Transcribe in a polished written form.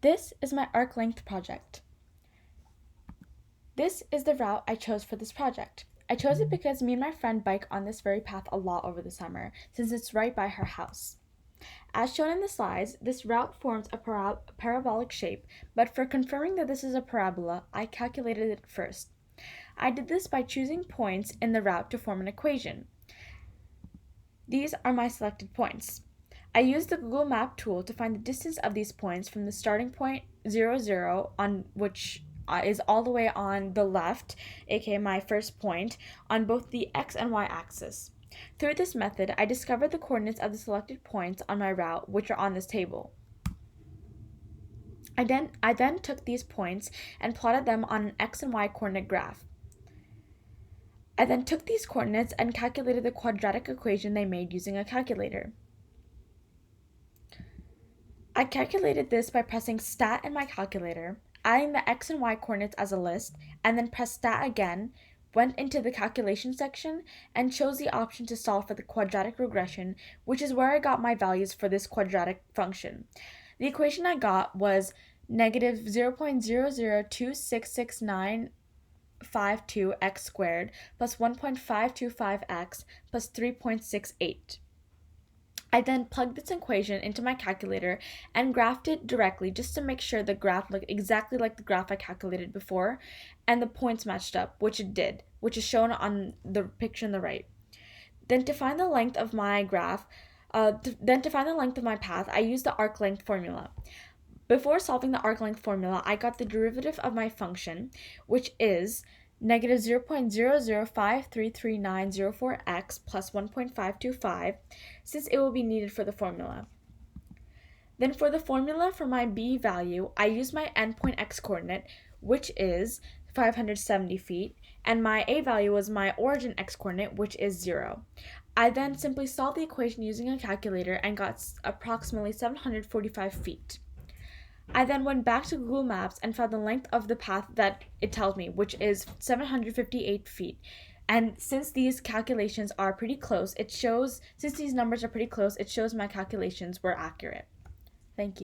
This is my arc length project. This is the route I chose for this project. I chose it because me and my friend bike on this very path a lot over the summer, since it's right by her house. As shown in the slides, this route forms a parabolic shape, but for confirming that this is a parabola, I calculated it first. I did this by choosing points in the route to form an equation. These are my selected points. I used the Google Map tool to find the distance of these points from the starting point 0, 0, on which is all the way on the left, aka my first point, on both the x and y axis. Through this method, I discovered the coordinates of the selected points on my route, which are on this table. I then took these points and plotted them on an x and y coordinate graph. I then took these coordinates and calculated the quadratic equation they made using a calculator. I calculated this by pressing stat in my calculator, adding the x and y coordinates as a list, and then pressed stat again, went into the calculation section, and chose the option to solve for the quadratic regression, which is where I got my values for this quadratic function. The equation I got was negative 0.00266952x squared plus 1.525x plus 3.68. I then plugged this equation into my calculator and graphed it directly just to make sure the graph looked exactly like the graph I calculated before and the points matched up, which it did, which is shown on the picture on the right. Then to find the length of my path, I used the arc length formula. Before solving the arc length formula, I got the derivative of my function, which is negative 0.00533904x plus 1.525, since it will be needed for the formula. Then for the formula for my b value, I use my endpoint x coordinate, which is 570 feet, and my a value was my origin x coordinate, which is 0. I then simply solved the equation using a calculator and got approximately 745 feet. I then went back to Google Maps and found the length of the path that it tells me, which is 758 feet. And since these calculations are pretty close, since these numbers are pretty close, it shows my calculations were accurate.